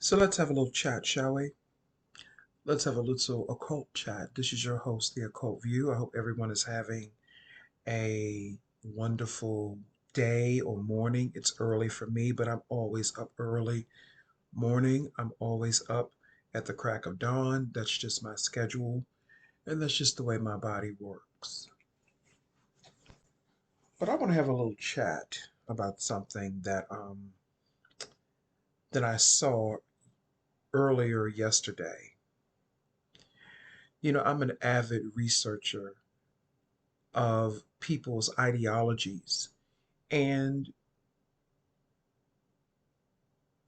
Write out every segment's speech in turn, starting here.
So let's have a little chat, shall we? Let's have a little occult chat. This is your host, The Occult View. I hope everyone is having a wonderful day or morning. It's early for me, but I'm always up early. Morning, I'm always up at the crack of dawn. That's just my schedule, and that's just the way my body works. But I want to have a little chat about something that I saw earlier yesterday. I'm an avid researcher of people's ideologies. And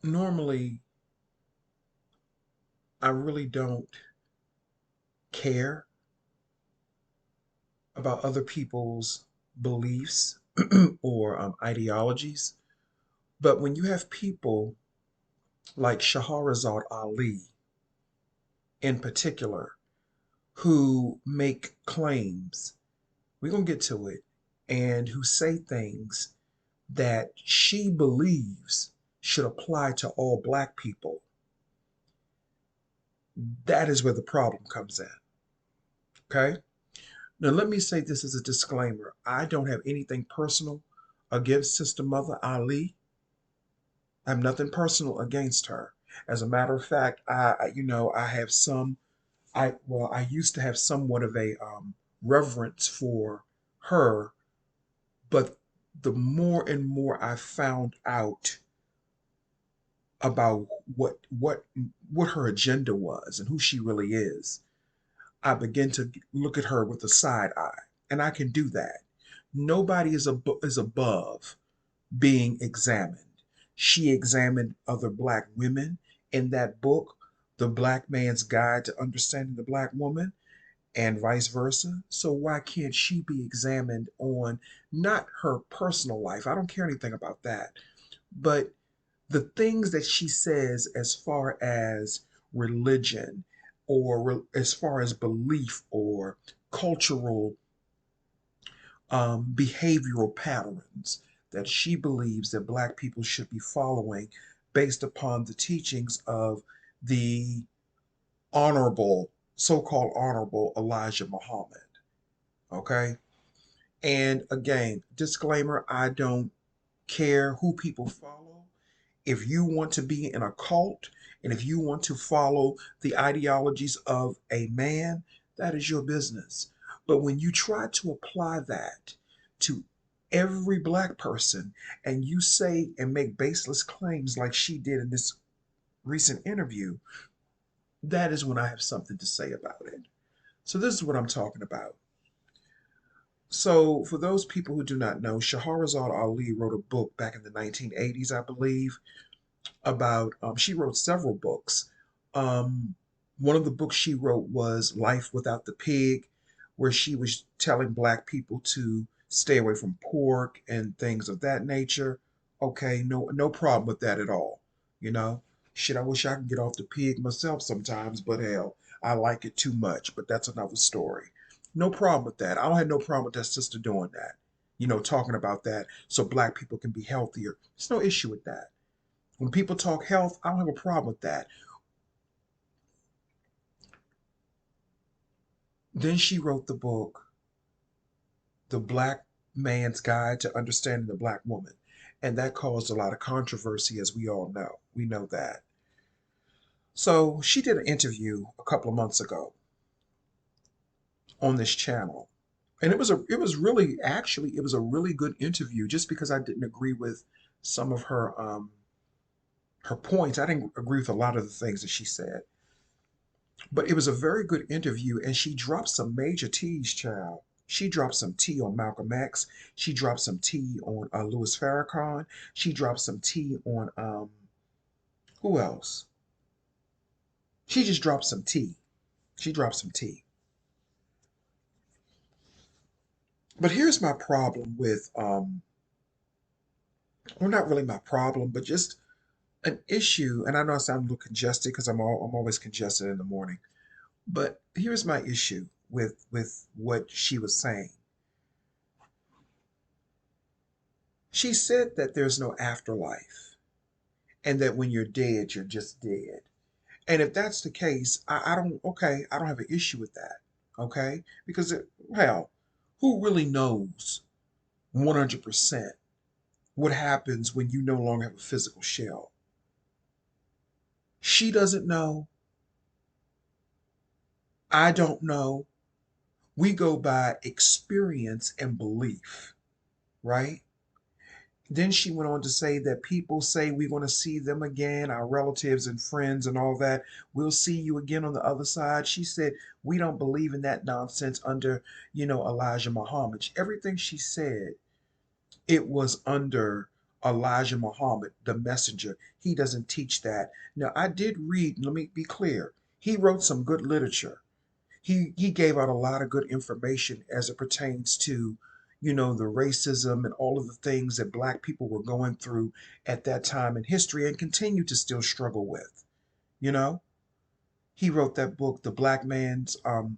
normally, I really don't care about other people's beliefs or ideologies. But when you have people like Shahrazad Ali in particular who make claims, we're going to get to it, and who say things that she believes should apply to all black people, that is where the problem comes in. Okay? Now, let me say this as a disclaimer. I don't have anything personal against Sister Mother Ali. I have nothing personal against her. As a matter of fact, I have I used to have somewhat of a reverence for her, but the more and more I found out about what her agenda was and who she really is, I begin to look at her with a side eye, and I can do that. Nobody is above being examined. She examined other black women in that book, The Black Man's Guide to Understanding the Black Woman, and vice versa. So why can't she be examined on not her personal life? I don't care anything about that, but the things that she says as far as religion or as far as belief or cultural behavioral patterns that she believes that black people should be following based upon the teachings of the honorable, so-called honorable Elijah Muhammad. Okay. And again, disclaimer, I don't care who people follow. If you want to be in a cult and if you want to follow the ideologies of a man, that is your business. But when you try to apply that to every black person and you say and make baseless claims like she did in this recent interview, that is when I have something to say about it. So, this is what I'm talking about. So, for those people who do not know, Shahrazad Ali wrote a book back in the 1980s, I believe, about she wrote several books. um, One of the books she wrote was Life Without the Pig, where she was telling black people to stay away from pork and things of that nature. Okay, no problem with that at all. you know Shit, I wish I could get off the pig myself sometimes, but hell, I like it too much. But that's another story. No problem with that. I don't have no problem with that sister doing that, talking about that so black people can be healthier. There's no issue with that. When people talk health, I don't have a problem with that. Then she wrote the book, The Black Man's Guide to Understanding the Black Woman. And that caused a lot of controversy, as we all know. We know that. So she did an interview a couple of months ago on this channel. And it was a really good interview just because I didn't agree with some of her points. I didn't agree with a lot of the things that she said. But it was a very good interview, and she dropped some major T's, child. She dropped some tea on Malcolm X. She dropped some tea on Louis Farrakhan. She dropped some tea on who else? She just dropped some tea. She dropped some tea. But here's my problem with well, not really my problem, but just an issue. And I know I sound a little congested because I'm always congested in the morning. But here's my issue with what she was saying. She said that there's no afterlife. and that when you're dead, you're just dead. And if that's the case, I don't, okay, I don't have an issue with that. Okay? Because, hell, who really knows 100% what happens when you no longer have a physical shell? She doesn't know. I don't know. We go by experience and belief, right? Then she went on to say that people say we're going to see them again, our relatives and friends and all that. We'll see you again on the other side. She said, we don't believe in that nonsense under, Elijah Muhammad. Everything she said, it was under Elijah Muhammad, the messenger. He doesn't teach that. Now, I did read, let me be clear, he wrote some good literature. He gave out a lot of good information as it pertains to, the racism and all of the things that black people were going through at that time in history and continue to still struggle with. You know, he wrote that book, the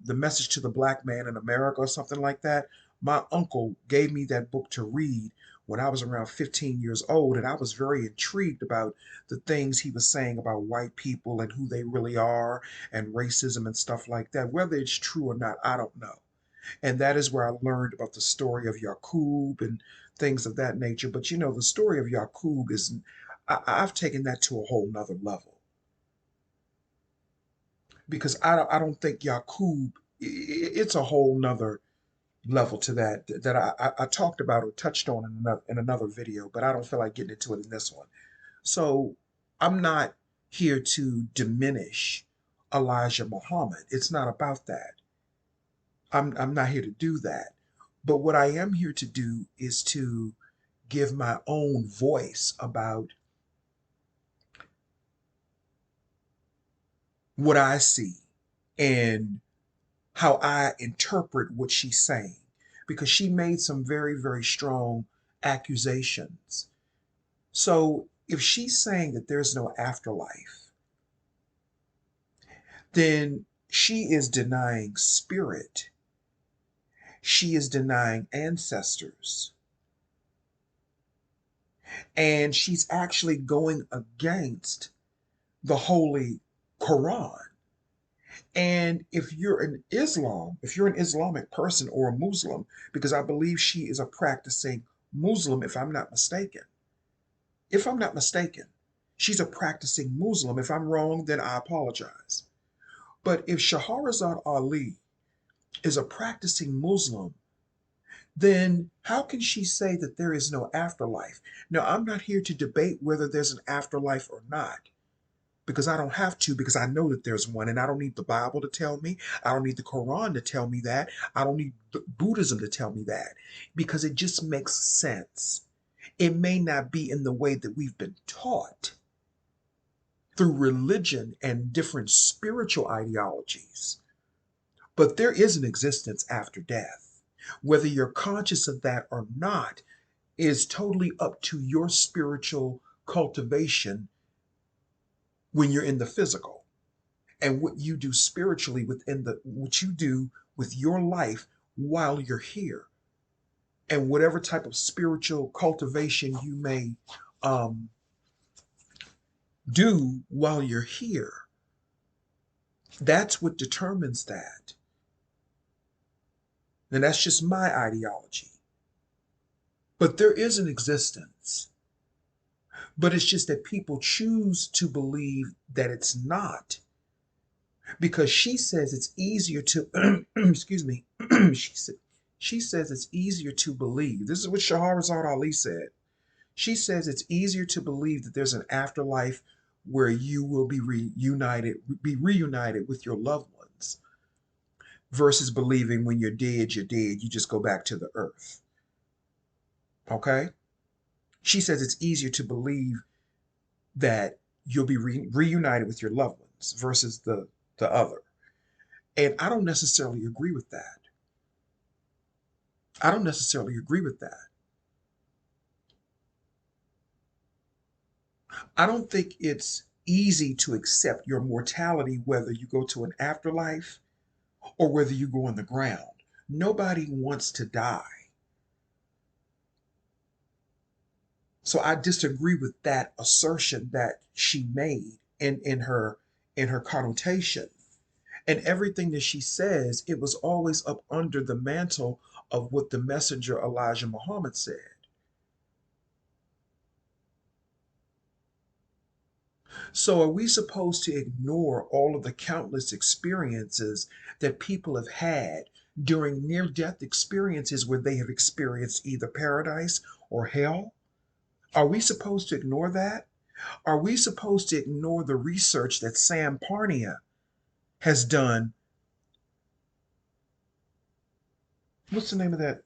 message to the black man in America or something like that. My uncle gave me that book to read when I was around 15 years old, and I was very intrigued about the things he was saying about white people and who they really are and racism and stuff like that. Whether it's true or not, I don't know. And that is where I learned about the story of Yaqub and things of that nature. But the story of Yaqub is, I've taken that to a whole nother level because I don't think Yaqub, it's a whole nother level to that I talked about or touched on in another video, but I don't feel like getting into it in this one. So I'm not here to diminish Elijah Muhammad. It's not about that. I'm not here to do that. But what I am here to do is to give my own voice about what I see and how I interpret what she's saying. Because she made some very, very strong accusations. So if she's saying that there's no afterlife, then she is denying spirit. She is denying ancestors. And she's actually going against the Holy Quran. And if you're an Islamic person or a Muslim, because I believe she is a practicing Muslim, if I'm not mistaken, she's a practicing Muslim. If I'm wrong, then I apologize. But if Shahrazad Ali is a practicing Muslim, then how can she say that there is no afterlife? Now, I'm not here to debate whether there's an afterlife or not, because I don't have to, because I know that there's one, and I don't need the Bible to tell me. I don't need the Quran to tell me that. I don't need Buddhism to tell me that, because it just makes sense. It may not be in the way that we've been taught through religion and different spiritual ideologies, but there is an existence after death. Whether you're conscious of that or not is totally up to your spiritual cultivation when you're in the physical, and what you do spiritually what you do with your life while you're here, and whatever type of spiritual cultivation you may um, do while you're here. That's what determines that. And that's just my ideology. But there is an existence. But it's just that people choose to believe that it's not, because she says it's easier to excuse me, she says it's easier to believe. This is what Shahrazad Ali said. She says it's easier to believe that there's an afterlife where you will be reunited with your loved ones, versus believing when you're dead, you just go back to the earth. Okay? She says it's easier to believe that you'll be reunited with your loved ones versus the other. And I don't necessarily agree with that. I don't necessarily agree with that. I don't think it's easy to accept your mortality, whether you go to an afterlife or whether you go on the ground. Nobody wants to die. So I disagree with that assertion that she made in her connotation. And everything that she says, it was always up under the mantle of what the messenger Elijah Muhammad said. So are we supposed to ignore all of the countless experiences that people have had during near death experiences where they have experienced either paradise or hell? Are we supposed to ignore that? Are we supposed to ignore the research that Sam Parnia has done? What's the name of that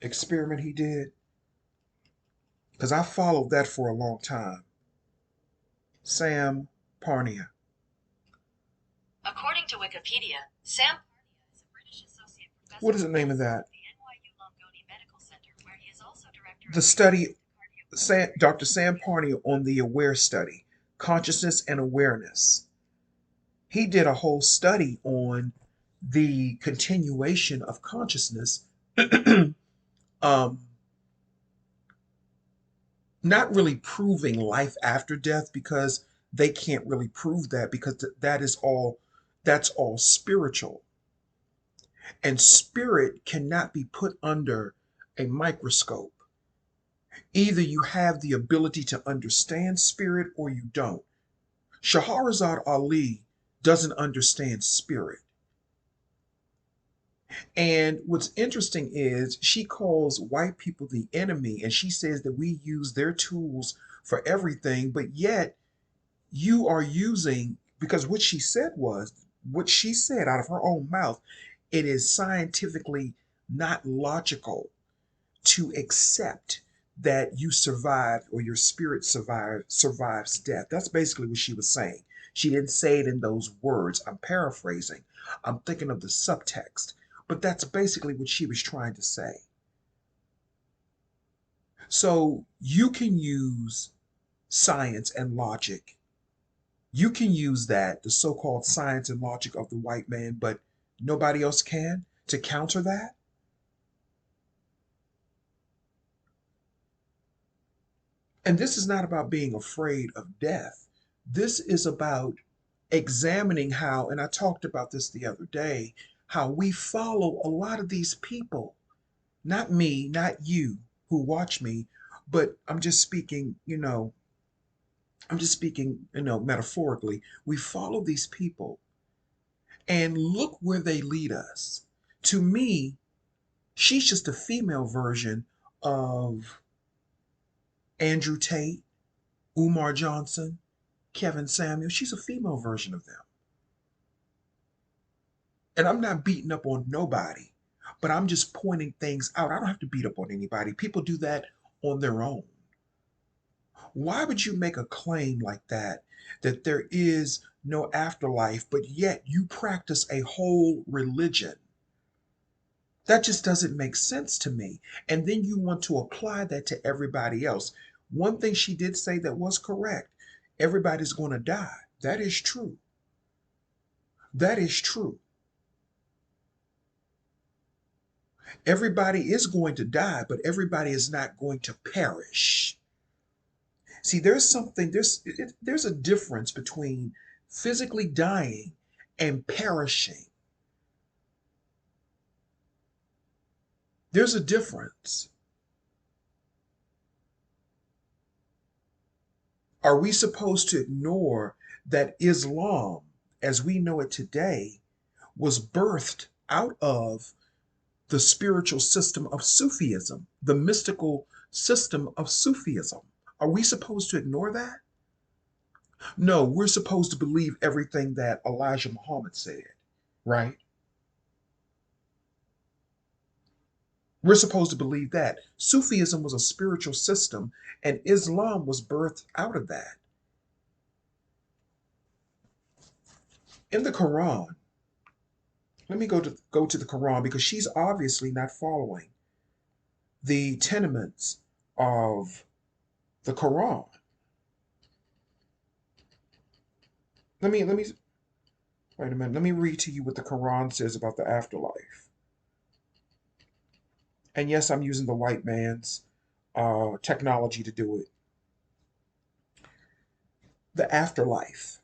experiment he did? Because I followed that for a long time. Sam Parnia. According to Wikipedia, Sam Parnia is a British associate What professor is of the name of medicine that? at the NYU Langone Medical Center, where he is also director The of research study, into cardiovascular Dr. disease. Sam Parnia on the AWARE study, consciousness and awareness. He did a whole study on the continuation of consciousness, um, not really proving life after death because they can't really prove that because that's all spiritual. And spirit cannot be put under a microscope. Either you have the ability to understand spirit or you don't. Shahrazad Ali doesn't understand spirit. And what's interesting is she calls white people the enemy and she says that we use their tools for everything, but yet you are using, because what she said out of her own mouth, it is scientifically not logical to accept that you survived or your spirit survives death. That's basically what she was saying. She didn't say it in those words. I'm paraphrasing. I'm thinking of the subtext. But that's basically what she was trying to say. So you can use science and logic. You can use that, the so called science and logic of the white man, but nobody else can to counter that. And this is not about being afraid of death. This is about examining how, and I talked about this the other day, how we follow a lot of these people. Not me, not you who watch me, but I'm just speaking, metaphorically. We follow these people and look where they lead us. To me, she's just a female version of Andrew Tate, Umar Johnson, Kevin Samuel. She's a female version of them. And I'm not beating up on nobody, but I'm just pointing things out. I don't have to beat up on anybody. People do that on their own. Why would you make a claim like that there is no afterlife, but yet you practice a whole religion? That just doesn't make sense to me. And then you want to apply that to everybody else. One thing she did say that was correct, everybody's going to die. That is true. That is true. Everybody is going to die, but everybody is not going to perish. See, there's a difference between physically dying and perishing. There's a difference. Are we supposed to ignore that Islam, as we know it today, was birthed out of the spiritual system of Sufism, the mystical system of Sufism? Are we supposed to ignore that? No, we're supposed to believe everything that Elijah Muhammad said, right? We're supposed to believe that. Sufism was a spiritual system, and Islam was birthed out of that. In the Quran, let me go to the Quran because she's obviously not following the tenements of the Quran. Let me wait a minute. Let me read to you what the Quran says about the afterlife. And yes, I'm using the white man's technology to do it. The afterlife.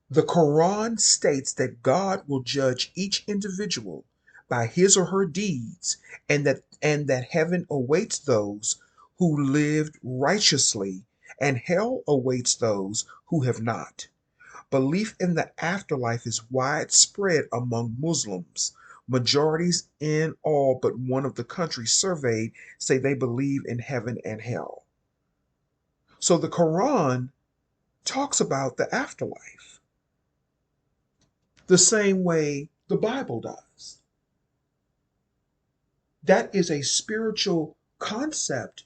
The Quran states that God will judge each individual by his or her deeds, and that heaven awaits those who lived righteously and hell awaits those who have not. Belief in the afterlife is widespread among Muslims. Majorities in all but one of the countries surveyed say they believe in heaven and hell. So the Quran talks about the afterlife the same way the Bible does. That is a spiritual concept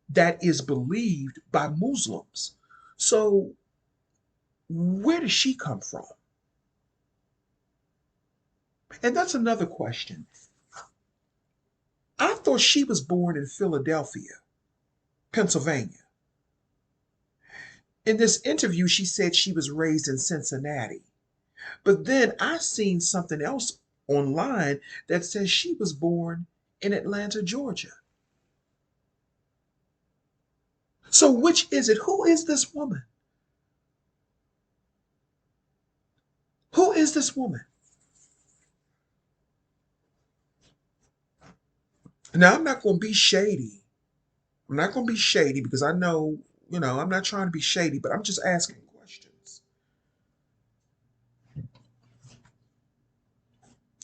that is believed by Muslims. So, where does she come from? And that's another question. I thought she was born in Philadelphia, Pennsylvania. In this interview, she said she was raised in Cincinnati. But then I seen something else online that says she was born in Atlanta, Georgia. So which is it? Who is this woman? Who is this woman? Now, I'm not going to be shady. I'm not going to be shady because I know, I'm not trying to be shady, but I'm just asking questions.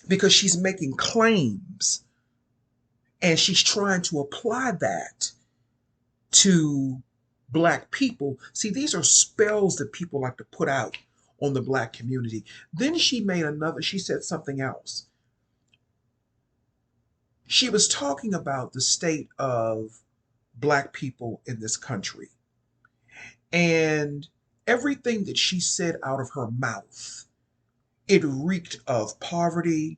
Because she's making claims and she's trying to apply that to black people. See, these are spells that people like to put out on the black community. Then she said something else. She was talking about the state of black people in this country. And everything that she said out of her mouth, it reeked of poverty,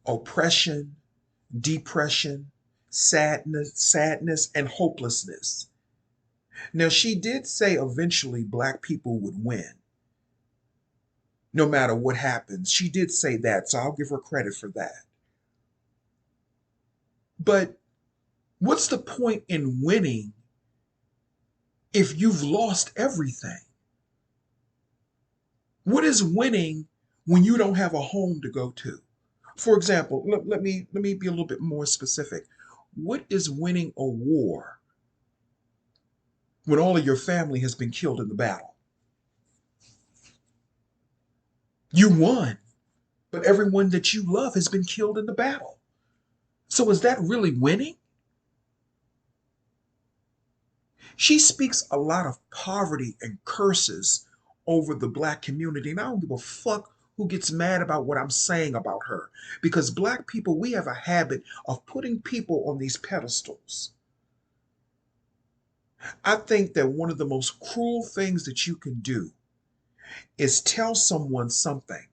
oppression, depression, sadness, and hopelessness. Now, she did say eventually black people would win, no matter what happens. She did say that, so I'll give her credit for that. But what's the point in winning if you've lost everything? What is winning when you don't have a home to go to? For example, let me be a little bit more specific. What is winning a war when all of your family has been killed in the battle? You won, but everyone that you love has been killed in the battle. So is that really winning? She speaks a lot of poverty and curses over the black community. And I don't give a fuck who gets mad about what I'm saying about her. Because black people, we have a habit of putting people on these pedestals. I think that one of the most cruel things that you can do is tell someone something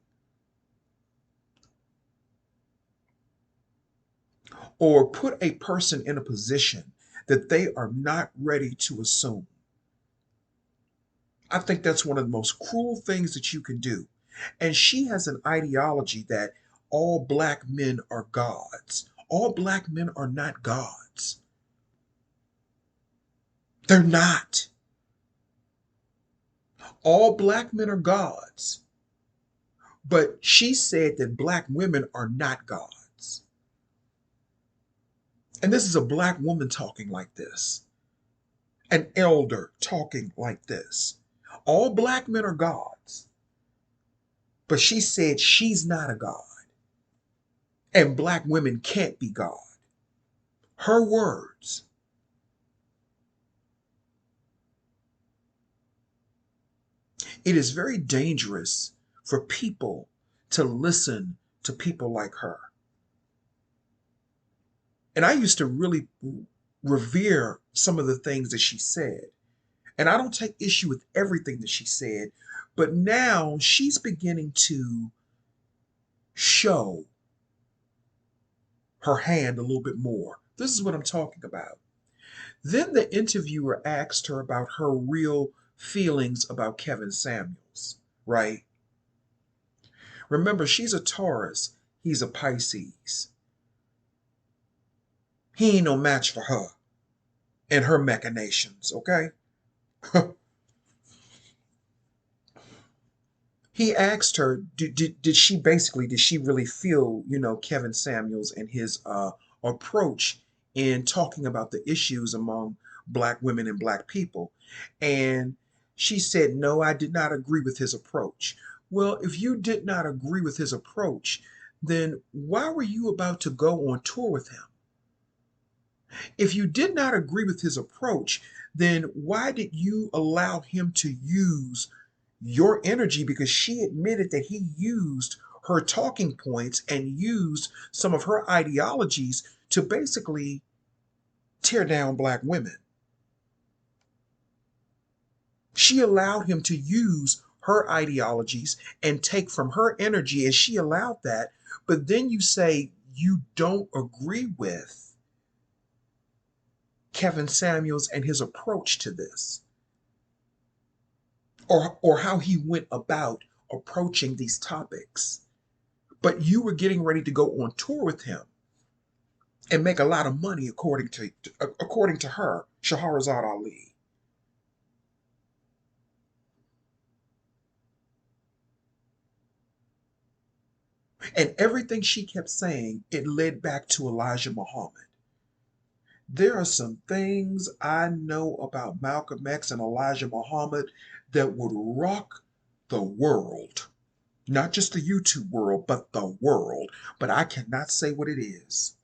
or put a person in a position that they are not ready to assume. I think that's one of the most cruel things that you can do. And she has an ideology that all black men are gods. All black men are not gods. They're not. All black men are gods. But she said that black women are not gods. And this is a black woman talking like this, an elder talking like this. All black men are gods. But she said she's not a god. And black women can't be God. Her words. It is very dangerous for people to listen to people like her. And I used to really revere some of the things that she said. And I don't take issue with everything that she said, but now she's beginning to show her hand a little bit more. This is what I'm talking about. Then the interviewer asked her about her real feelings about Kevin Samuels, right? Remember, she's a Taurus, he's a Pisces. He ain't no match for her. and her machinations, okay? He asked her, did she basically, did she really feel, Kevin Samuels and his approach in talking about the issues among black women and black people? And she said, no, I did not agree with his approach. Well, if you did not agree with his approach, then why were you about to go on tour with him? If you did not agree with his approach, then why did you allow him to use your energy? Because she admitted that he used her talking points and used some of her ideologies to basically tear down black women. She allowed him to use her ideologies and take from her energy, and she allowed that. But then you say you don't agree with Kevin Samuels and his approach to this, or how he went about approaching these topics. But you were getting ready to go on tour with him and make a lot of money, according to her, Shahrazad Ali. And everything she kept saying, it led back to Elijah Muhammad. There are some things I know about Malcolm X and Elijah Muhammad that would rock the world. Not just the YouTube world, but the world. But I cannot say what it is.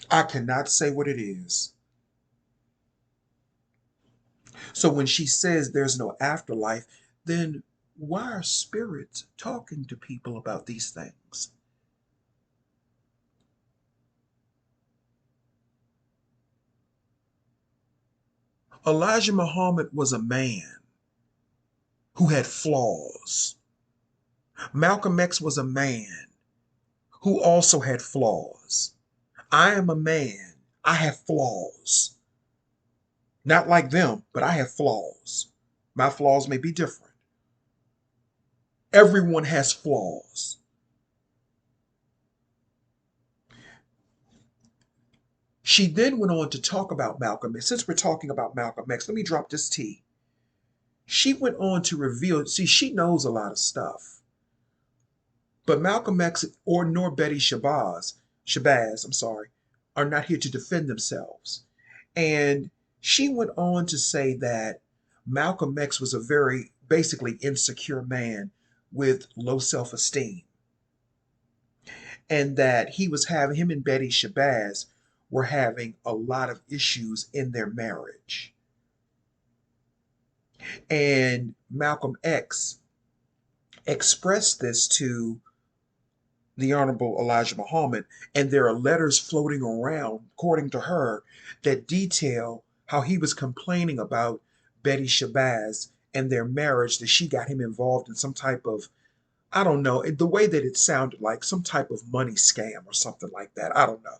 I cannot say what it is. So when she says there's no afterlife, then why are spirits talking to people about these things? Elijah Muhammad was a man who had flaws. Malcolm X was a man who also had flaws. I am a man. I have flaws. Not like them, but I have flaws. My flaws may be different. Everyone has flaws. She then went on to talk about Malcolm X. Since we're talking about Malcolm X, let me drop this T. She went on to reveal, see, she knows a lot of stuff. But Malcolm X or nor Betty Shabazz, I'm sorry, are not here to defend themselves. And she went on to say that Malcolm X was a very basically insecure man with low self-esteem. And that he was having him and Betty Shabazz were having a lot of issues in their marriage. And Malcolm X expressed this to the Honorable Elijah Muhammad, and there are letters floating around, according to her, that detail how he was complaining about Betty Shabazz and their marriage, that she got him involved in some type of, I don't know, the way that it sounded like some type of money scam or something like that. I don't know.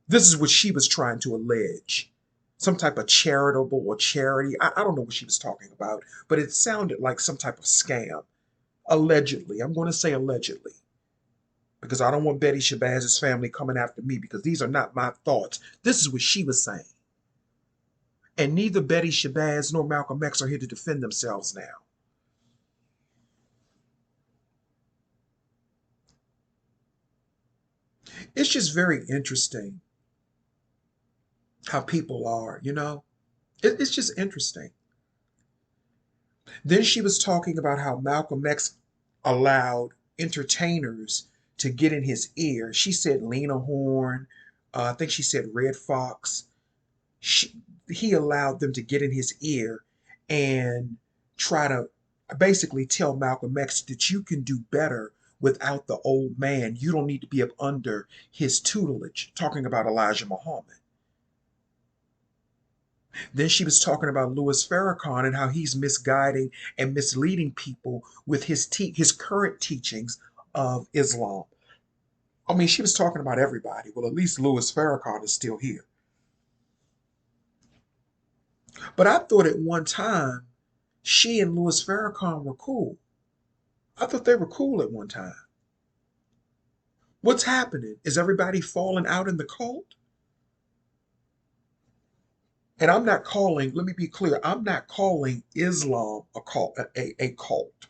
This is what she was trying to allege. Some type of charitable or charity. I don't know what she was talking about, but it sounded like some type of scam. Allegedly. I'm going to say allegedly, because I don't want Betty Shabazz's family coming after me, because these are not my thoughts. This is what she was saying. And neither Betty Shabazz nor Malcolm X are here to defend themselves now. It's just very interesting how people are. It's just interesting. Then she was talking about how Malcolm X allowed entertainers to get in his ear. She said Lena Horne, I think she said Red Fox. She, he allowed them to get in his ear and try to basically tell Malcolm X that you can do better without the old man. You don't need to be up under his tutelage, talking about Elijah Muhammad. Then she was talking about Louis Farrakhan and how he's misguiding and misleading people with his current teachings of Islam. I mean, she was talking about everybody. Well, at least Louis Farrakhan is still here. But I thought at one time she and Louis Farrakhan were cool. I thought they were cool at one time. What's happening? Is everybody falling out in the cult? And I'm not calling, let me be clear, I'm not calling Islam a cult, a cult.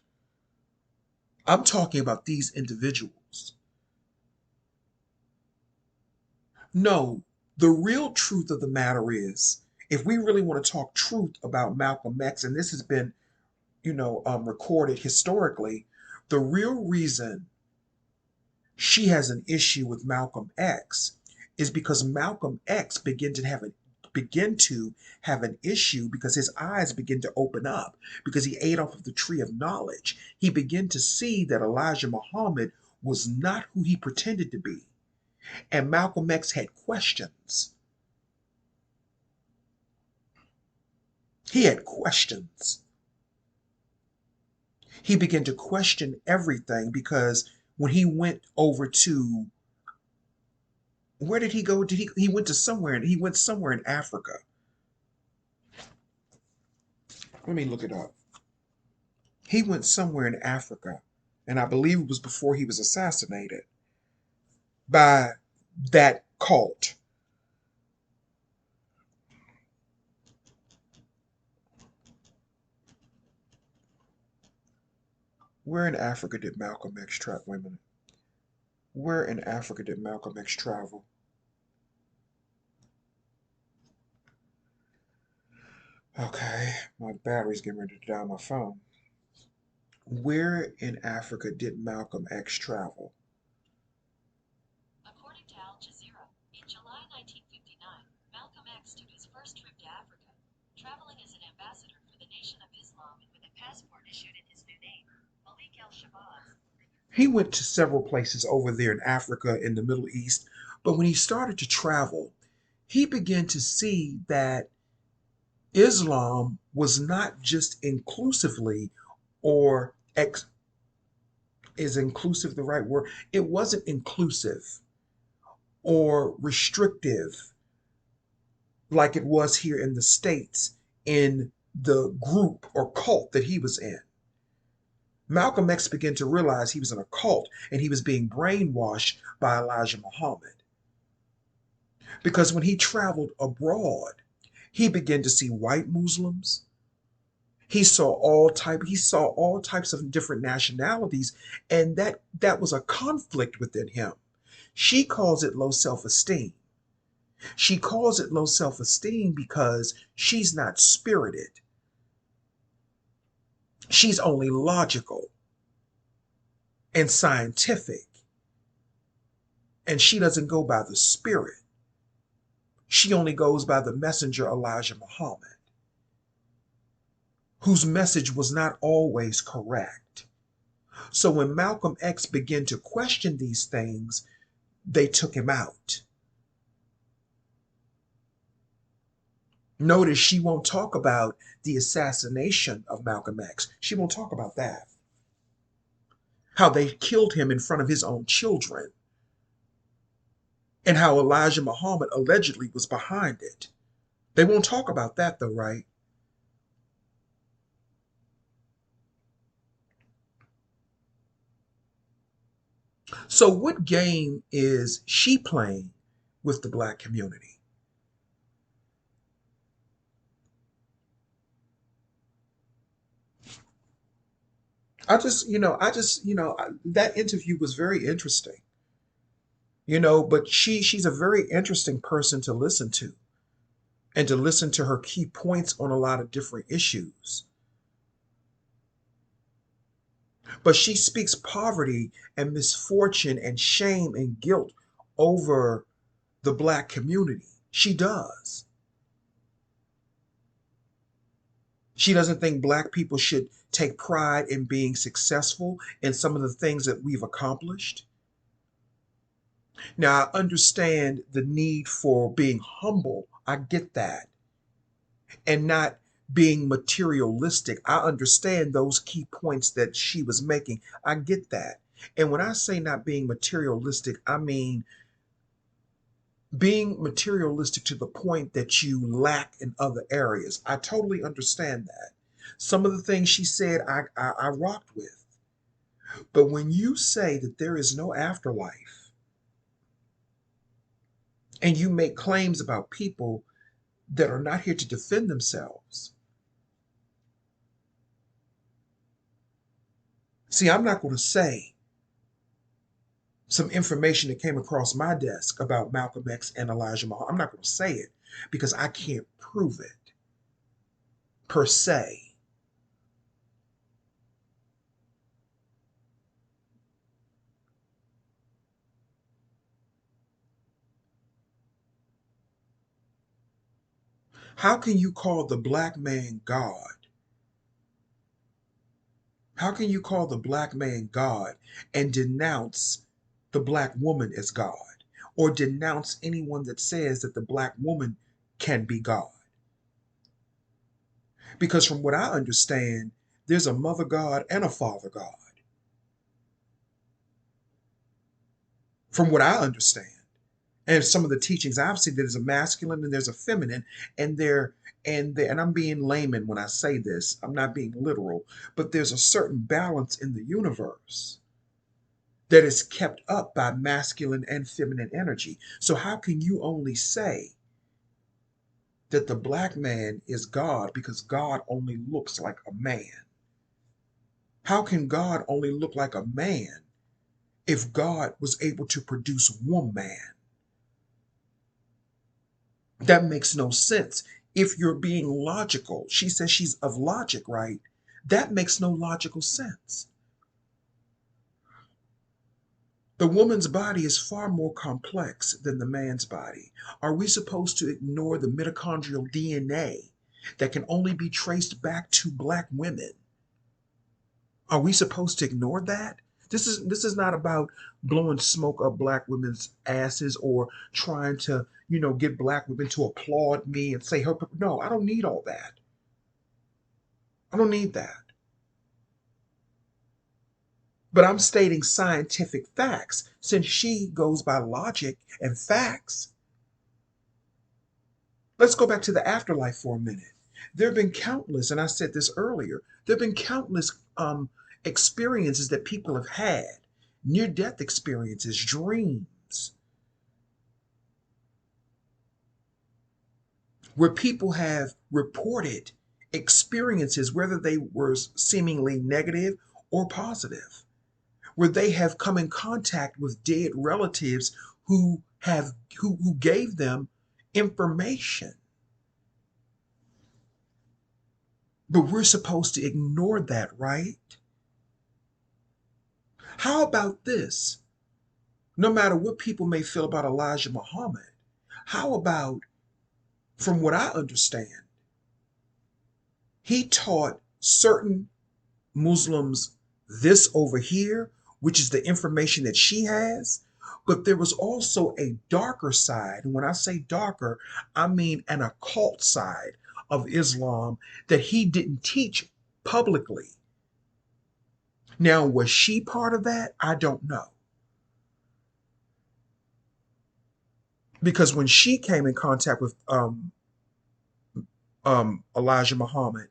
I'm talking about these individuals. No, the real truth of the matter is, if we really want to talk truth about Malcolm X, and this has been, recorded historically, the real reason she has an issue with Malcolm X is because Malcolm X begin to have an issue because his eyes begin to open up because he ate off of the tree of knowledge. He began to see that Elijah Muhammad was not who he pretended to be. And Malcolm X had questions. He had questions. He began to question everything because when he went over to, where did he go? He went to somewhere, and he went somewhere in Africa. Let me look it up. He went somewhere in Africa, and I believe it was before he was assassinated by that cult. Where in Africa did Malcolm X travel? Wait a minute. Where in Africa did Malcolm X travel? Okay, my battery's getting ready to die on my phone. Where in Africa did Malcolm X travel? According to Al Jazeera, in July 1959, Malcolm X took his first trip to Africa, traveling as an ambassador for the Nation of Islam and with a passport issued in his new name, Malik al-Shabazz. He went to several places over there in Africa, in the Middle East, but when he started to travel, he began to see that Islam was not just inclusively, or is inclusive the right word? It wasn't inclusive or restrictive like it was here in the States in the group or cult that he was in. Malcolm X began to realize he was in a cult and he was being brainwashed by Elijah Muhammad. Because when he traveled abroad, he began to see white Muslims. He saw all types of different nationalities, and that was a conflict within him. She calls it low self-esteem. She calls it low self-esteem because she's not spirited. She's only logical and scientific, and she doesn't go by the spirit. She only goes by the messenger Elijah Muhammad, whose message was not always correct. So when Malcolm X began to question these things, they took him out. Notice she won't talk about the assassination of Malcolm X. She won't talk about that. How they killed him in front of his own children, and how Elijah Muhammad allegedly was behind it. They won't talk about that though, right? So what game is she playing with the black community? That interview was very interesting. But she's a very interesting person to listen to, and to listen to her key points on a lot of different issues. But she speaks poverty and misfortune and shame and guilt over the black community. She does. She doesn't think black people should take pride in being successful in some of the things that we've accomplished. Now, I understand the need for being humble. I get that. And not being materialistic. I understand those key points that she was making. I get that. And when I say not being materialistic, I mean being materialistic to the point that you lack in other areas. I totally understand that. Some of the things she said, I rocked with. But when you say that there is no afterlife, and you make claims about people that are not here to defend themselves. See, I'm not going to say some information that came across my desk about Malcolm X and Elijah Muhammad. I'm not going to say it because I can't prove it per se. How can you call the black man God? How can you call the black man God and denounce the black woman as God? Or denounce anyone that says that the black woman can be God? Because from what I understand, there's a mother God and a father God. From what I understand. And some of the teachings I've seen, there's a masculine and there's a feminine, and and I'm being layman when I say this. I'm not being literal, but there's a certain balance in the universe that is kept up by masculine and feminine energy. So how can you only say that the black man is God because God only looks like a man? How can God only look like a man if God was able to produce woman? That makes no sense. If you're being logical, she says she's of logic, right? That makes no logical sense. The woman's body is far more complex than the man's body. Are we supposed to ignore the mitochondrial DNA that can only be traced back to black women? Are we supposed to ignore that? This is not about blowing smoke up black women's asses or trying to, get black women to applaud me and say her. No, I don't need all that. I don't need that. But I'm stating scientific facts. Since she goes by logic and facts, let's go back to the afterlife for a minute. There have been countless, and I said this earlier, there have been countless experiences that people have had, near death experiences, dreams, where people have reported experiences, whether they were seemingly negative or positive, where they have come in contact with dead relatives who gave them information. But we're supposed to ignore that, right? How about this? No matter what people may feel about Elijah Muhammad, how about, from what I understand, he taught certain Muslims this over here, which is the information that she has. But there was also a darker side. And when I say darker, I mean an occult side of Islam that he didn't teach publicly. Now, was she part of that? I don't know. Because when she came in contact with Elijah Muhammad,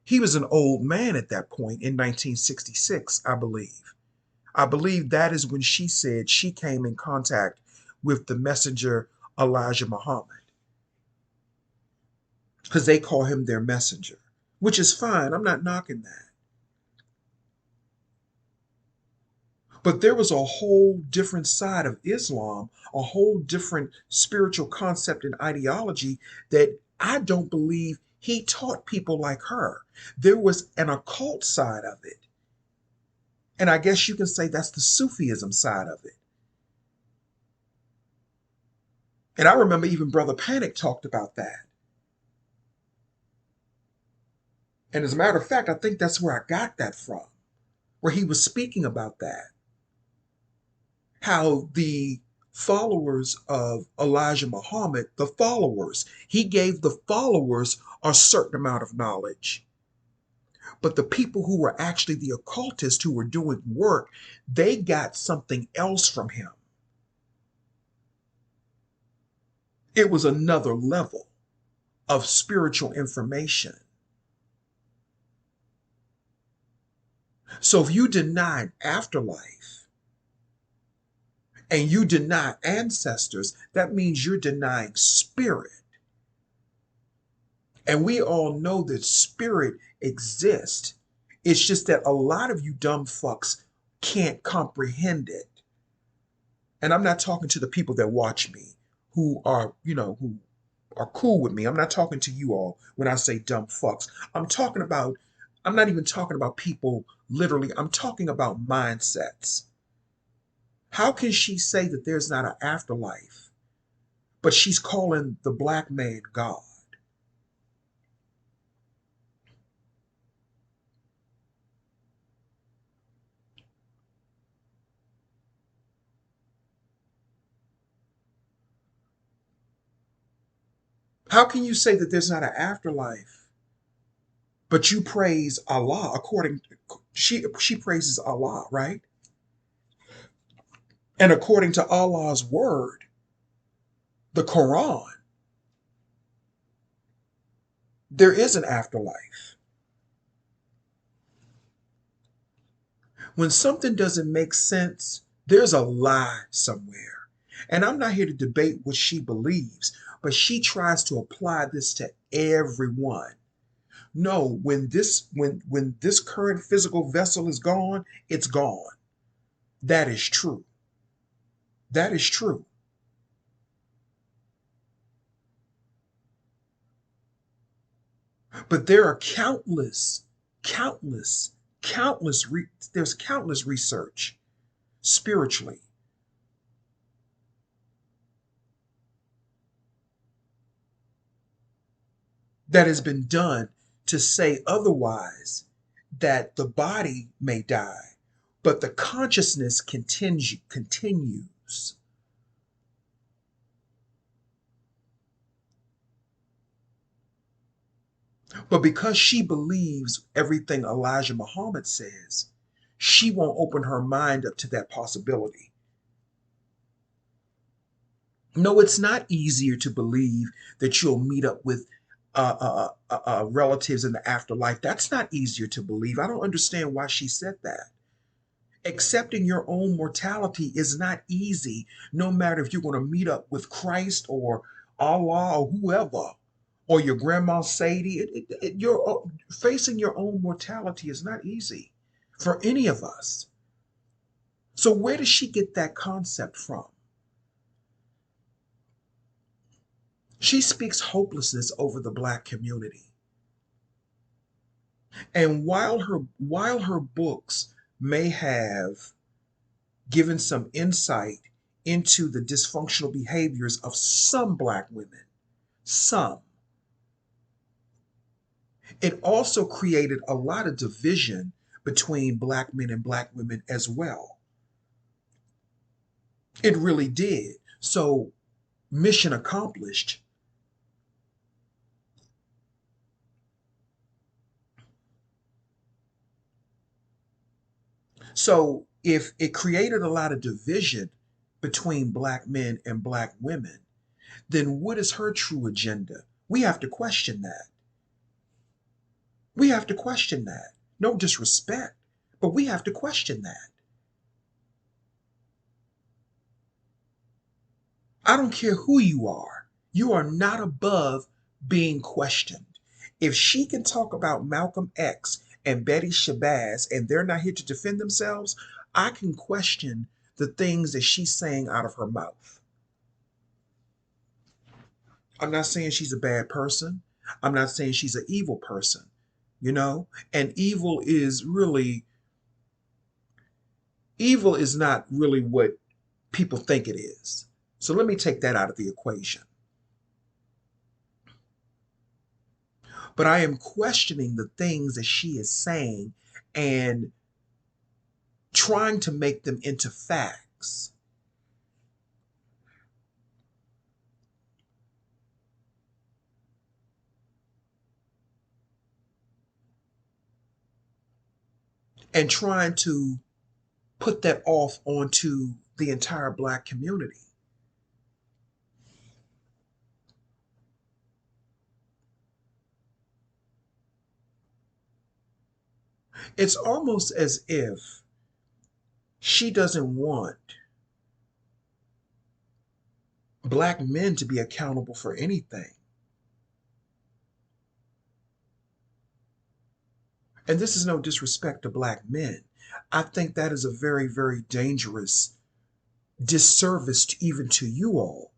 he was an old man at that point in 1966, I believe. I believe that is when she said she came in contact with the messenger Elijah Muhammad, because they call him their messenger, which is fine. I'm not knocking that. But there was a whole different side of Islam, a whole different spiritual concept and ideology that I don't believe he taught people like her. There was an occult side of it. And I guess you can say that's the Sufism side of it. And I remember even Brother Panic talked about that. And as a matter of fact, I think that's where I got that from, where he was speaking about that. How the followers of Elijah Muhammad, the followers, he gave the followers a certain amount of knowledge. But the people who were actually the occultists who were doing work, they got something else from him. It was another level of spiritual information. So if you deny afterlife and you deny ancestors, that means you're denying spirit. And we all know that spirit exists. It's just that a lot of you dumb fucks can't comprehend it. And I'm not talking to the people that watch me who are, who are cool with me. I'm not talking to you all when I say dumb fucks. I'm talking about, I'm not even talking about people literally. I'm talking about mindsets. How can she say that there's not an afterlife, but she's calling the black man God? How can you say that there's not an afterlife, but you praise Allah according she praises Allah, right? And according to Allah's word, the Quran, there is an afterlife. When something doesn't make sense, there's a lie somewhere. And I'm not here to debate what she believes, but she tries to apply this to everyone. No, when this current physical vessel is gone, it's gone. That is true. That is true. But there are countless, there's countless research spiritually that has been done to say otherwise, that the body may die, but the consciousness continues. But because she believes everything Elijah Muhammad says, she won't open her mind up to that possibility. No, it's not easier to believe that you'll meet up with relatives in the afterlife. That's not easier to believe. I don't understand why she said that. Accepting your own mortality is not easy, no matter if you're going to meet up with Christ or Allah or whoever, or your grandma Sadie. You're facing your own mortality is not easy for any of us. So where does she get that concept from? She speaks hopelessness over the black community. And while her books may have given some insight into the dysfunctional behaviors of some black women, some, it also created a lot of division between black men and black women as well. It really did. So, mission accomplished. So, if it created a lot of division between black men and black women, then what is her true agenda? We have to question that. We have to question that. No disrespect, but we have to question that. I don't care who you are not above being questioned. If she can talk about Malcolm X and Betty Shabazz and they're not here to defend themselves, I can question the things that she's saying out of her mouth. I'm not saying she's a bad person. I'm not saying she's an evil person, you know? And evil is not really what people think it is. So let me take that out of the equation. But I am questioning the things that she is saying and trying to make them into facts. And trying to put that off onto the entire black community. It's almost as if she doesn't want black men to be accountable for anything. And this is no disrespect to black men. I think that is a very, very dangerous disservice to, even to you all.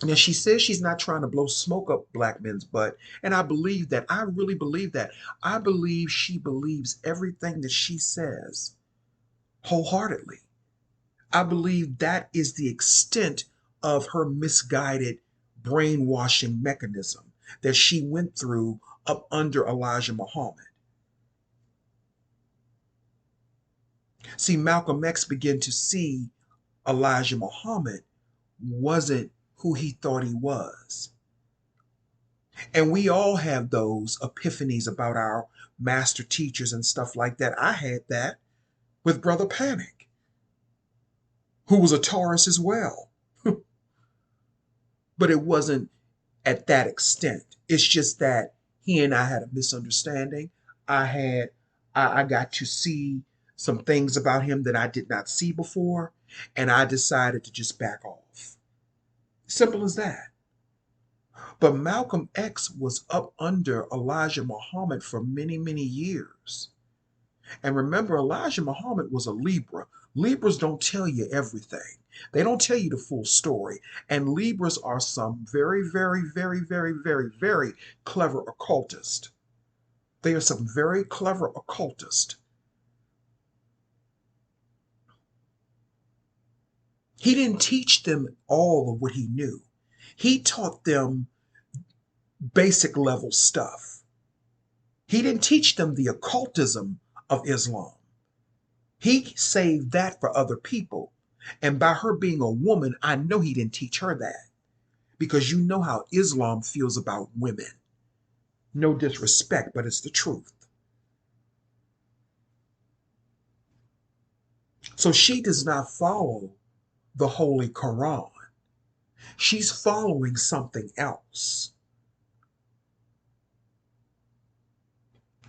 Now, she says she's not trying to blow smoke up black men's butt. And I believe that. I really believe that. I believe she believes everything that she says wholeheartedly. I believe that is the extent of her misguided brainwashing mechanism that she went through up under Elijah Muhammad. See, Malcolm X began to see Elijah Muhammad wasn't who he thought he was. And we all have those epiphanies about our master teachers and stuff like that. I had that with Brother Panic, who was a Taurus as well. But it wasn't at that extent. It's just that he and I had a misunderstanding. I had I got to see some things about him that I did not see before, and I decided to just back off. Simple as that. But Malcolm X was up under Elijah Muhammad for many, many years. And remember, Elijah Muhammad was a Libra. Libras don't tell you everything. They don't tell you the full story. And Libras are some very, very, very, very, very, very clever occultists. They are some very clever occultists. He didn't teach them all of what he knew. He taught them basic level stuff. He didn't teach them the occultism of Islam. He saved that for other people. And by her being a woman, I know he didn't teach her that because you know how Islam feels about women. No disrespect, but it's the truth. So she does not follow the Holy Quran. She's following something else.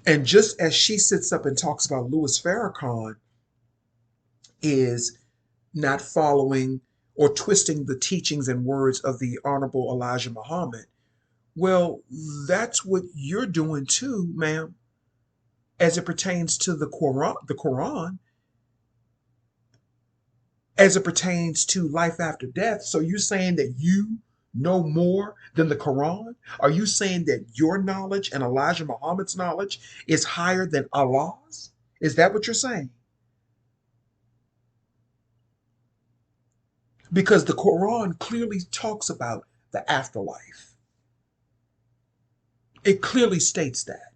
And just as she sits up and talks about Louis Farrakhan is not following or twisting the teachings and words of the Honorable Elijah Muhammad, well, that's what you're doing too, ma'am, as it pertains to the Quran, as it pertains to life after death. So you're saying that you know more than the Quran? Are you saying that your knowledge and Elijah Muhammad's knowledge is higher than Allah's? Is that what you're saying? Because the Quran clearly talks about the afterlife. It clearly states that.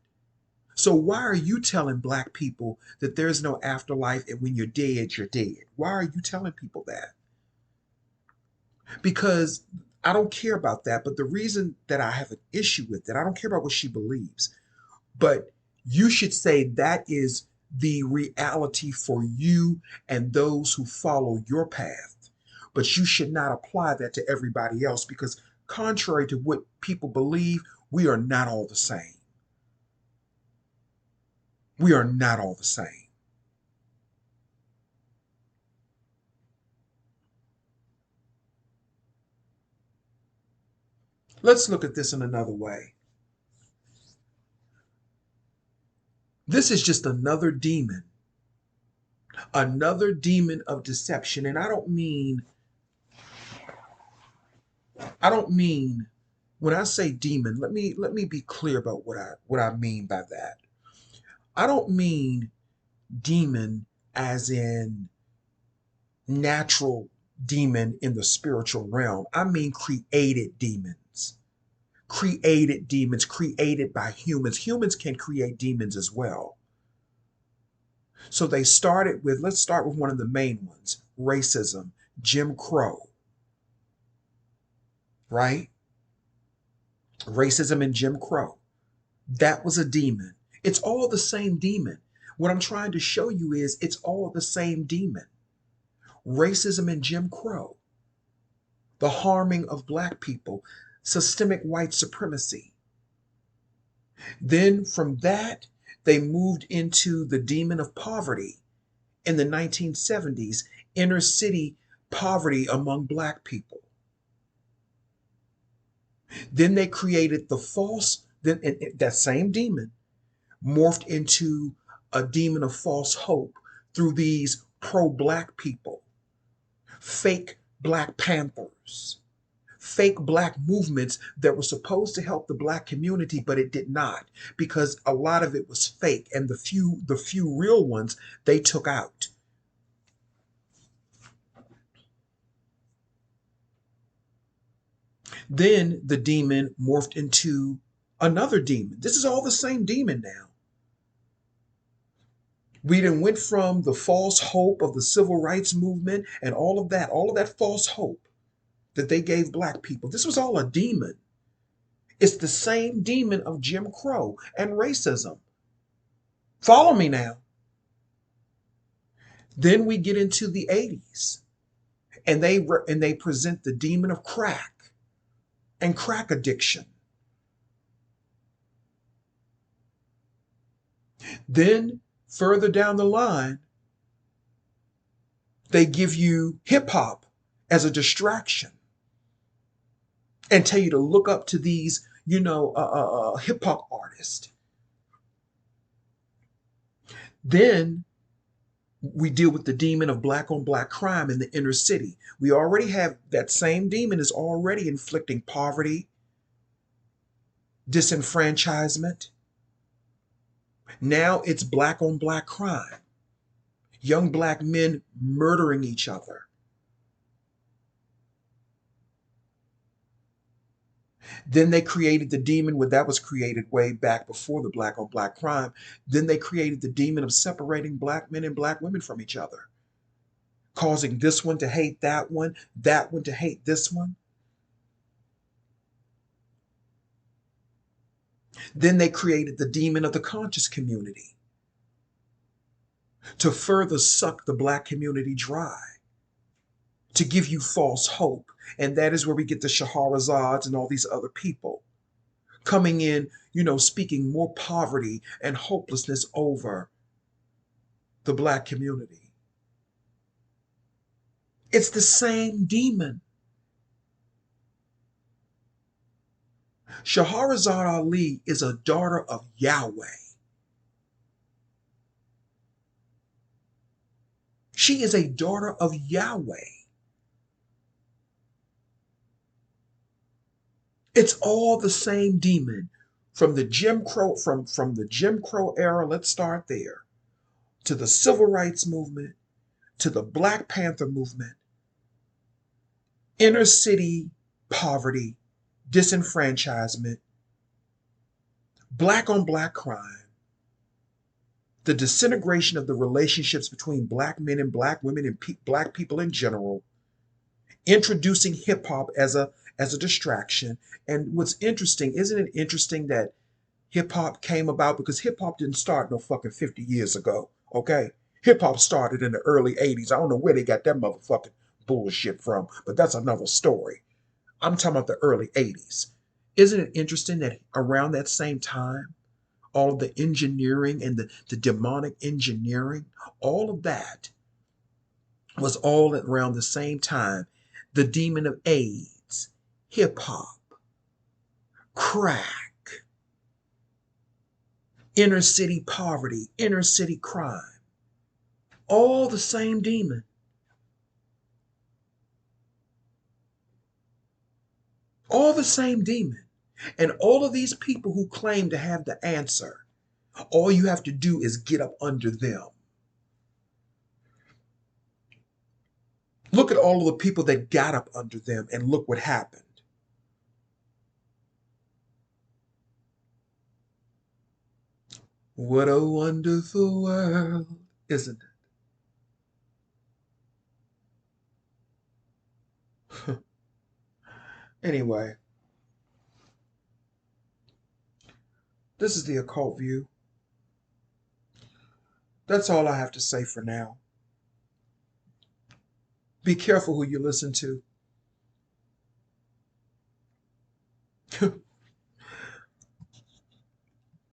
So why are you telling black people that there's no afterlife and when you're dead, you're dead? Why are you telling people that? Because I don't care about that. But the reason that I have an issue with that, I don't care about what she believes, but you should say that is the reality for you and those who follow your path. But you should not apply that to everybody else because, contrary to what people believe, we are not all the same. We are not all the same. Let's look at this in another way. This is just another demon of deception. And I don't mean when I say demon, let me be clear about what I mean by that. I don't mean demon as in natural demon in the spiritual realm. I mean created demons. Created demons created by humans. Humans can create demons as well. So they started with, let's start with one of the main ones, racism, Jim Crow, right? Racism and Jim Crow. That was a demon. It's all the same demon. What I'm trying to show you is it's all the same demon. Racism and Jim Crow, the harming of black people, systemic white supremacy. Then from that, they moved into the demon of poverty in the 1970s, inner city poverty among black people. Then they created Then that same demon morphed into a demon of false hope through these pro-black people, fake Black Panthers, fake black movements that were supposed to help the black community, but it did not, because a lot of it was fake, and the few real ones they took out. Then the demon morphed into another demon. This is all the same demon now. We then went from the false hope of the civil rights movement and all of that false hope that they gave black people. This was all a demon. It's the same demon of Jim Crow and racism. Follow me now. Then we get into the 80s, and they present the demon of crack and crack addiction. Then further down the line, they give you hip hop as a distraction and tell you to look up to these, hip hop artists. Then we deal with the demon of black on black crime in the inner city. We already have that same demon is already inflicting poverty, disenfranchisement. Now it's black on black crime, young black men murdering each other. Then they created the demon where that was created way back before the black on black crime. Then they created the demon of separating black men and black women from each other, causing this one to hate that one to hate this one. Then they created the demon of the conscious community to further suck the black community dry, to give you false hope. And that is where we get the Shahrazads and all these other people coming in, speaking more poverty and hopelessness over the black community. It's the same demon. Shahrazad Ali is a daughter of Yahweh. She is a daughter of Yahweh. It's all the same demon from the Jim Crow from the Jim Crow era. Let's start there, to the civil rights movement, to the Black Panther movement, inner city poverty, disenfranchisement, black on black crime, the disintegration of the relationships between black men and black women and black people in general, introducing hip hop as a distraction. And what's interesting, isn't it interesting that hip hop came about, because hip hop didn't start no fucking 50 years ago, okay? Hip hop started in the early 80s. I don't know where they got that motherfucking bullshit from, but that's another story. I'm talking about the early 80s. Isn't it interesting that around that same time, all of the engineering and the demonic engineering, all of that was all around the same time. The demon of AIDS, hip hop, crack, inner city poverty, inner city crime, all the same demon. All the same demon. And all of these people who claim to have the answer, all you have to do is get up under them. Look at all of the people that got up under them and look what happened. What a wonderful world, isn't it? Anyway, this is the occult view. That's all I have to say for now. Be careful who you listen to.